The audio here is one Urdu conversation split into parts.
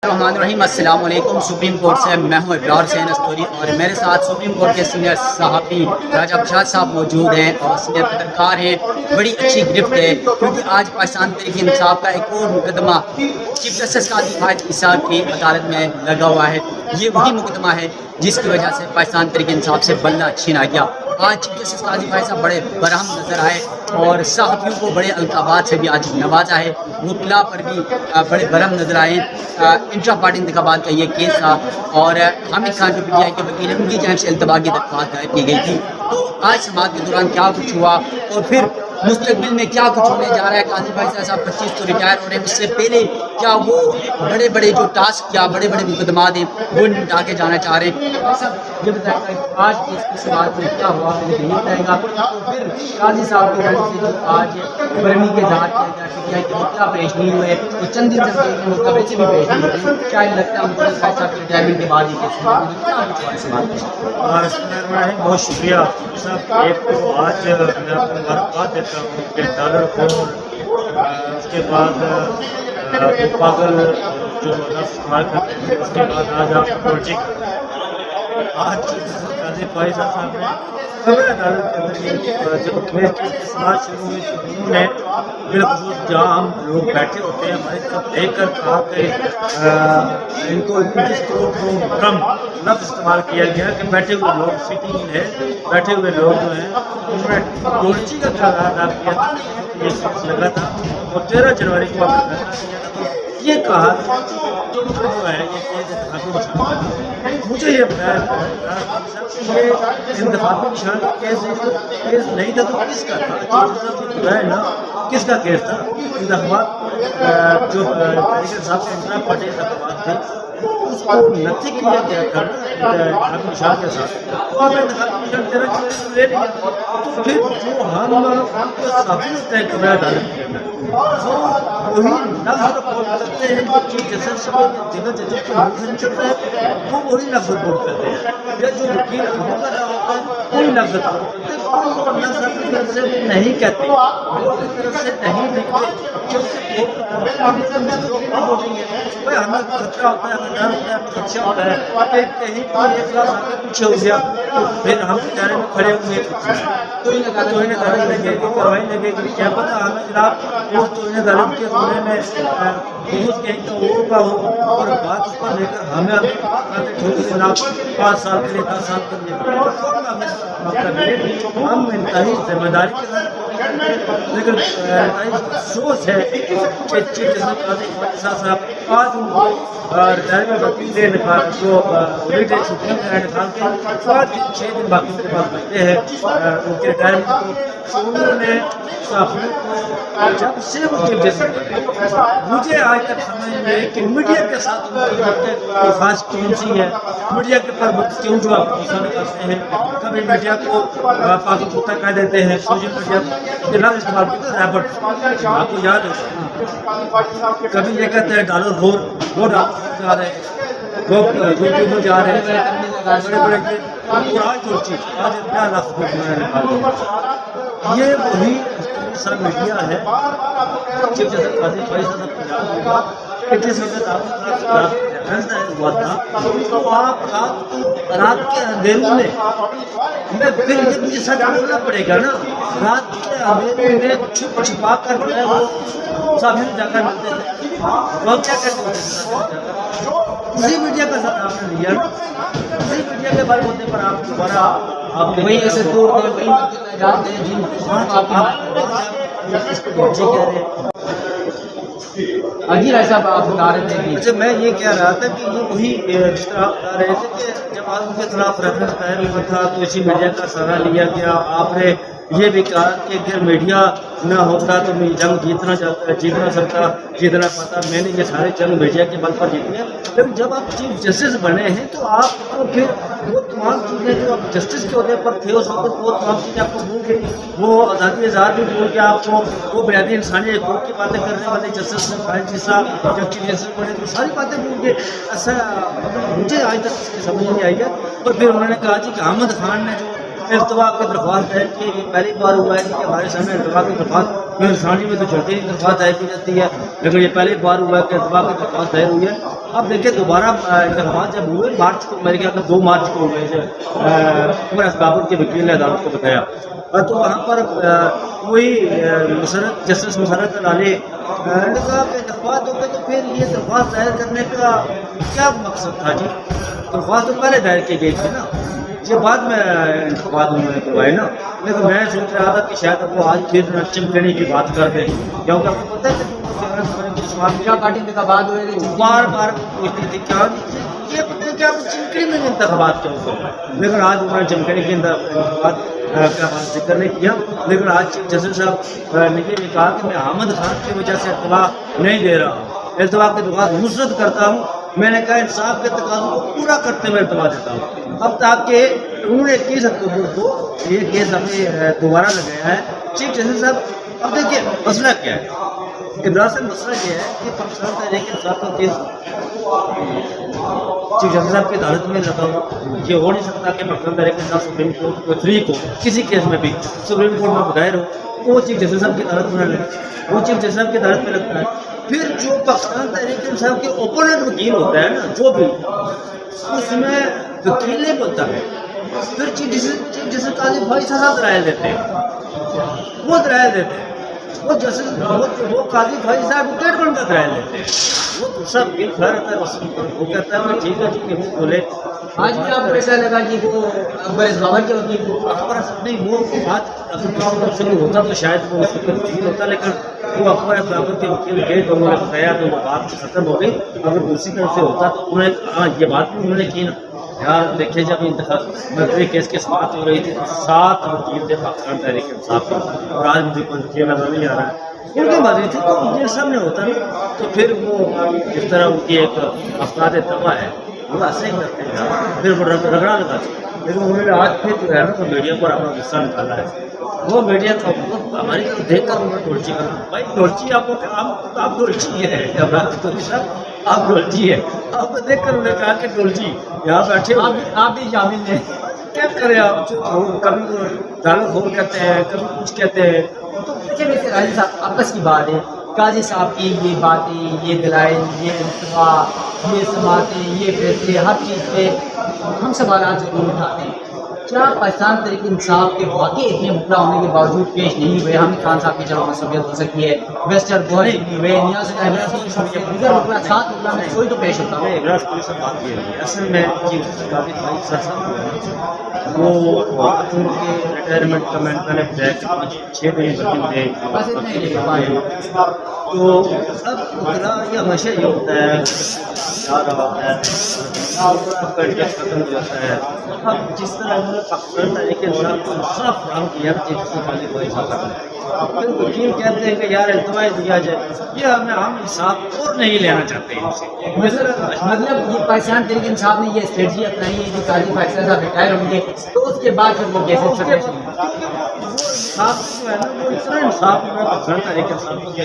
الرحیم السلام علیکم۔ سپریم کورٹ سے میں ہوں ابرار حسین استوری اور میرے ساتھ سپریم کورٹ کے سینئر صحافی راجہ بشاد صاحب موجود ہیں اور سینئر پترکار ہیں۔ بڑی اچھی گرفت ہے کیونکہ آج پاکستان تحریک انصاف کا ایک اور مقدمہ چیف جسٹس قاضی فاہد عیسیٰ کی عدالت میں لگا ہوا ہے۔ یہ وہی مقدمہ ہے جس کی وجہ سے پاکستان تحریک انصاف سے بلہ چھینا گیا۔ آج چیف جسٹس قاضی فاہد صاحب بڑے برہم نظر آئے اور صحافیوں کو بڑے القابات سے بھی آج نوازا ہے۔ وکلا پر بھی بڑے برہم نظر آئے۔ انٹرا پارٹی انتخابات کا یہ کیس تھا اور حامد خان جو پی ٹی آئی کے وکیل ہیں ان کی جانب سے التوا کی درخواست دائر کی گئی تھی۔ تو آج سماعت کے دوران کیا کچھ ہوا اور پھر مستقبل میں کیا کچھ ہونے جا رہا ہے۔ قاضی فاہد صاحب 25 تو ریٹائر ہو رہے ہیں، اس سے پہلے کیا وہ بڑے بڑے جو ٹاسک یا بڑے بڑے مقدمات ہیں وہ نمٹا کے جانا چاہ رہے ہیں۔ سب یہ بتائیں گا آج اس بات میں کیا ہوا رہے گا۔ تو پھر قاضی صاحب کی جانب سے جو آج برہمی کے اظہار کیا گیا پی ٹی آئی کے مطلع پیش نہیں ہوئے تو چند دن سے مطلع ویسے بھی پیش نہیں ہوئے، شاید لگتا ہے ان کو فاہد صاحب کے ریٹائرمنٹ کے بعد ہی کیس بہت شکریہ صاحب۔ ایک تو آج میں آپ کو مبارکباد دیتا ہوں کہ ڈالر فون اس کے بعد پاگل جو لفظ استعمال کرتے ہیں، اس کے بعد آج آپ پروجیکٹ آج قاضی فاہد صاحب نے خبر عدالت کے اندر جب کیس کی سماعت شروع ہوئی تو انہوں نے بالخصوص جہاں ہم لوگ بیٹھے ہوتے ہیں ہماری طرف دیکھ کر کہا کہ ان کو 29 کروڑ کم لفظ استعمال کیا گیا کہ بیٹھے ہوئے لوگ سٹنگ ہے، بیٹھے ہوئے لوگ جو ہیں انہوں نے ڈولچی کا کردار ادا کیا تھا۔ یہ کیس لگا تھا اور 13 جنوری کو آپ نے فیصلہ کیا تھا۔ تو یہ کہا جو ہے یہ کیس انتخابی نشان ہے۔ مجھے یہ بتایا یہ انتخابی نشان کیس نہیں تھا تو کس کا تھا؟ بتایا نا کس کا کیس تھا؟ انتخابات جو تحریک صاحب کے انتخاب پارٹی انتخابات تھے اس کو نتھی کیا گیا تھا انتخابی نشان کے ساتھ، تو آپ نے انتخابی نشان 13 جنوری کو لے لیا۔ تو پھر جو ہم صحافی طے کر رہے عدالت کے اندر وہی لفظ رپورٹ کرتے ہیں جو چیف جسٹس جنرل ججز کے منہ سے نکلتا ہے وہ وہی لفظ رپورٹ کرتے ہیں، یا جو وکیل کر رہا ہوتا ہے وہی لفظ رپورٹ کرتے ہیں۔ وہ لفظ اپنی طرف سے نہیں کہتے، وہ اپنی طرف سے نہیں لکھتے کیونکہ بھائی ہمیں خطرہ ہوتا ہے، ہمیں ڈر ہوتا ہے، ہمیں خدشہ ہوتا ہے کہ کہیں پر ایک کلاس آ کے پیچھے ہو گیا تو پھر ہم بیچارے میں کھڑے ہوئے تو انہیں عدالت لگے گی، کارروائی لگے گی، کیا پتہ ہمیں جناب اس تو انہیں عدالت کے سنے میں بہت کہیں تو وہ کا ہو اور بات اس پر لے کر ہمیں ٹھوک دینا 5 سال کے لیے 10 سال کے لیے ہم انتہائی ذمہ داری کے ساتھ لیکن انتہائی افسوس ہے کہ چیف جسٹس قاضی فاہد صاحب آج ان کو ریٹائرمنٹ وکیل نکال جو ریٹائر چھٹیاں نکال کے 6 دن باقی ان کے پاس بچتے ہیں ان کے ریٹائرمنٹ کو۔ انہوں نے صحافیوں کو جب سے وہ چیف جسٹس مجھے آج تک سمجھ میں ہے کہ میڈیا کے ساتھ ان کی خاص کون سی ہے، میڈیا کے پر کیوں جو آپ پسند کرتے ہیں، کبھی میڈیا کو پاک کتا کہہ دیتے ہیں، سوشل میڈیا کے لفظ استعمال کرتے ہیں ریبٹ، آپ کو یاد ہے کبھی یہ کہتے ہیں ڈالر وہ ڈالر جا رہے ہیں، وہ یوٹیوب میں جا رہے ہیں بڑے بڑے اور آج جو چیز آج کیا لفظ یہ وہی سر میڈیا ہے۔ چیف جسٹس قاضی فاہد صاحب کو یاد ہوگا کہ جس وقت آپ کا ریفرنس ہوا تھا تو آپ رات کے اندھیروں میں پھر یہ مجھے سچ بولنا پڑے گا نا، رات کے اندھیروں میں چھپ چھپا کر جو ہے وہ صحافیوں جا کر ملتے تھے، وہ کیا کرتے تھے اسی میڈیا کا ساتھ آپ نے لیا، اسی میڈیا کے بارے ہونے پر آپ دوبارہ آپ وہی ایسے دور دے وہی جاتے ہیں جن اس کو جی کہہ رہے ہیں۔ اجی صاحب آپ بتا رہے تھے اچھا میں یہ کہہ رہا تھا کہ یہ وہی جس طرح آپ بتا رہے تھے کہ جب آپ ان کے خلاف ریفرنس دائر ہوا تھا تو اسی میڈیا کا سہارا لیا گیا۔ آپ نے یہ بھی کہا کہ اگر میڈیا نہ ہوتا تو میں جنگ جیتنا سکتا جیتنا پاتا، میں نے یہ سارے جنگ میڈیا کے بل پر جیتی ہیں۔ لیکن جب آپ چیف جسٹس بنے ہیں تو آپ کو پھر وہ تمام چیزیں جو آپ جسٹس کے عہدے پر تھے اس وقت وہ تمام چیزیں آپ کو بھول گئی، وہ آزادی اظہار بھی بھول کے آپ کو وہ بنیادی انسانی حقوق کی باتیں کرنے والے جسٹس فاہد صاحب جب چیف جسٹس بنے تو ساری باتیں بھول گئے۔ ایسا مجھے آج تک اس کی سمجھ نہیں آئی ہے۔ اور پھر انہوں نے کہا جی کہ احمد خان نے جو التوا کی درخواست ہے کہ یہ پہلی بار ہوا ہے کہ ہمارے سامنے التوا کی درخواست میں ثانی میں تو چلتے ہی درخواست دائر کی جاتی ہے، لیکن یہ پہلی بار ہوا ہے کہ اتباع کی درخواست دائر ہوئی ہے. اب دیکھیں دوبارہ انتخابات جب ہوئے مارچ کو، میرے خیال میں 2 مارچ کو ہوئے جو عمر اسبابر کے وکیل نے عدالت کو بتایا، تو وہاں پر وہی جسٹس مسرت علی نے کہا کہ انتخابات ہو گئے تو پھر یہ درخواست دائر کرنے کا کیا مقصد تھا جی؟ درخواست تو پہلے دائر کی گئی تھی نا، یہ بعد میں انتخابات انہوں نے کروائے نا. لیکن میں سوچ رہا تھا کہ شاید اب وہ آج پھر چمکنے کی بات کر دیں، کیونکہ آپ کو پتہ ہے کہ کیا پارٹی انتخابات ہوئے تھے بار بار پوچھتی تھی کیا یہ کیا چمکڑی میں انتخابات کیوں کرنا، لیکن آج انہوں نے چمکڑی کے انتخابات کا ذکر نہیں کیا. لیکن آج چیف جسٹس صاحب نے یہ کہا کہ میں احمد خان کی وجہ سے التوا نہیں دے رہا ہوں، التوا کی درخواست نصرت کرتا ہوں. میں نے کہا انصاف کے تقاضوں کو پورا کرتے ہوئے التوا دیتا ہوں. اب تاکہ انہوں نے 21 اکتوبر کو یہ کیس ہمیں دوبارہ لگایا ہے چیف جسٹس صاحب. اب دیکھیے مسئلہ کیا ہے، ابراز سے مسئلہ یہ ہے کہ پاکستان تحریک انصاف کا کیس چیف جسٹس صاحب کی عدالت میں لگا ہوا، یہ ہو نہیں سکتا کہ پاکستان تحریک انصاف سپریم کورٹ کو 3 کو کسی کیس میں بھی سپریم کورٹ میں بغیر ہو، وہ چیف جسٹس صاحب کی عدالت میں نہ لگے، وہ چیف جسٹس صاحب کی عدالت میں لگتا ہے. پھر جو پاکستان تحریک انصاف کے اوپوننٹ وکیل ہوتا ہے نا، جو بھی اس میں وکیل نہیں بولتا ہے، پھر چیف جسٹس قاضی بھائی صاحب رائے دیتے ہیں، وہ رائے دیتے ہیں، وہ قاضی بھائی صاحب اسٹیٹمنٹ کا رائے لیتے ہیں، وہ دوسرا وکیل کھڑا رہتا ہے، وہ کہتا ہے کہ ٹھیک ہے جی کہ وہ بولے. آج بھی آپ کو ایسا لگا کہ وہ اکبر اسبابر کے وکیل کو اکبر نہیں، وہ بات اگر شروع ہوتا تو شاید وہ اس وقت وکیل ہوتا، لیکن وہ اکبر اسبابر کے وکیل گئے تو انہوں نے بتایا تو وہ بات ختم ہو گئی. اگر دوسری طرف سے ہوتا تو انہوں نے ہاں یہ بات بھی انہوں نے کی نا یار. دیکھیے جب انتخابی کیس کی سماعت ہو رہی تھی تو 7 وکیل تھے پاکستان تحریک انصاف کے، اور آج مجھے کوئی وکیل نظر نہیں آ رہا ہے. ان کی مرضی تھی تو وکیل سامنے ہوتا نا، تو پھر وہ جس طرح ان کی ایک افراد طبع ہے وہ ایسے ہی کرتے ہیں، پھر وہ رگڑا لگاتے ہیں. لیکن انہوں نے آج پھر جو ہے نا تو میڈیا پر اپنا غصہ نکالا ہے. وہ میڈیا کا ہماری طرف دیکھ کر انہوں نے ڈولچی کرنا، بھائی ڈولچی آپ ڈولچی ہے، آپ ڈولچی ہے، آپ کو دیکھ کر انہوں نے کہا کہ ڈولچی یہاں بیٹھے آپ بھی شامل ہیں. کیا کریں آپ، کبھی دارو کھول کہتے ہیں، کبھی کچھ کہتے ہیں. تو دیکھیں ویسے قاضی صاحب آپس کی بات ہے، قاضی صاحب کی یہ باتیں، یہ دلائل، یہ التوا، یہ سماعتیں، یہ فیصلے، ہر چیز پہ ہم سوالات ضرور اٹھاتے ہیں. کیا پاکستان تحریک انصاف کے واقعی اتنے مقرر ہونے کے باوجود پیش نہیں ہوئے؟ حامد خان صاحب کی جگہ مصروفیت ہو سکتی ہے، ویسٹر گوہری نہیں ہوئے، نیاز دیگر مقرر 7 مقرر میں کوئی تو پیش ہوتا ہے. ابراز پولیس سے بات کی ہے اصل میں چیف جسٹس قاضی بھائی صاحب وہ ان کے ریٹائرمنٹ کا میں نے بتایا کہ 6 دن بس اتنے ہی لے پائے. تو اب اقرا یہ ہمیشہ یہ ہوتا ہے آ رہا ہے کا انٹرسٹ ختم ہو جاتا ہے. اب جس طرح انہوں نے پاکستان تحریک انصاف کو انصاف فراہم کیا چیف جسٹس قاضی بھائی صاحب نے، پھر وکیل کہتے ہیں کہ یار التوا دیا جائے، یہ ہم انصاف اور نہیں لینا چاہتے ہیں ان سے. مطلب یہ پاکستان تحریک انصاف نے یہ اسٹریٹجی اپنائی ہے کہ قاضی فیصلہ صاحب ریٹائر ہوں گے تو اس کے بعد پھر وہ کیسے انصاف جو ہے نا وہ اتنا انصاف میں پاکستان تحریک انصاف کو کیا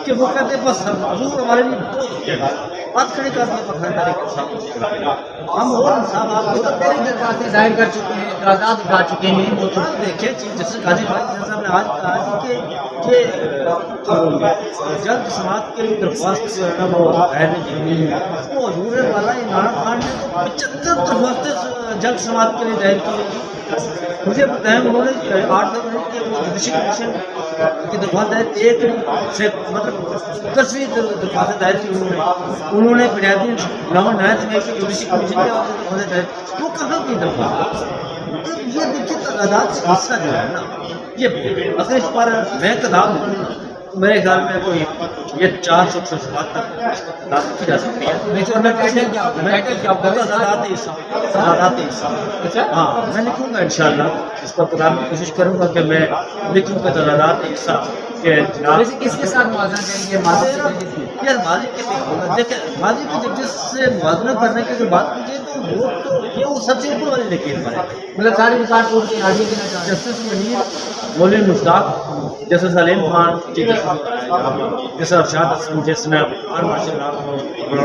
کہ وہ کہتے ہیں بس حضور ہمارے لیے بہت ہو جائے گا، بات کھڑی کر دیں پاکستان تحریک انصاف کو، ہم اور انصاف آپ کو درخواستیں ظاہر کر چکے ہیں، اعتراضات اٹھا چکے ہیں. دیکھیے چیف جسٹس قاضی بھائی صاحب نے آج کہا کہ یہ جلد سماعت کے لیے درخواست جو ہے نا وہ غیر جرمی ہے. وہ حضور والا عمران خان نے تو 75 درخواستیں جلد سماعت کے لیے دائر کی. مجھے بتائیں انہوں نے 8 فروری کے جوڈیشل کمیشن کی درخواست دائر 1 سے مطلب 10ویں درخواست دائر کی. انہوں نے بنیادی نامہ نہایت میں کہ جوڈیشل کمیشن کے درخواست دائر وہ کہاں کی درخواست. یہ دیکھیے تعداد سے حصہ جو ہے نا یہ اگر اس پر میں تعداد میرے خیال میں کوئی یہ 400 سے 7 تک تعداد کی جا سکتی ہے. ہاں میں لکھوں گا انشاءاللہ اس پر کتاب کی کوشش کروں گا کہ میں لکھوں گا تعداد حصہ کے کس کے ساتھ موازنہ کریں گے؟ یار ماضی کے دیکھیں ماضی کے ججز سے موازنہ کرنے کی جو بات کیجیے تو وہ تو یہ سب سے اوپر والے لکھے مطلب ساری ریکارڈ ٹوٹ کے آگے دینا چاہتے ہیں. جسٹس منیر مولوی مشتاق، جسٹس سلیم خان، جسٹس ارشاد اسلم، جس نے ماشاء اللہ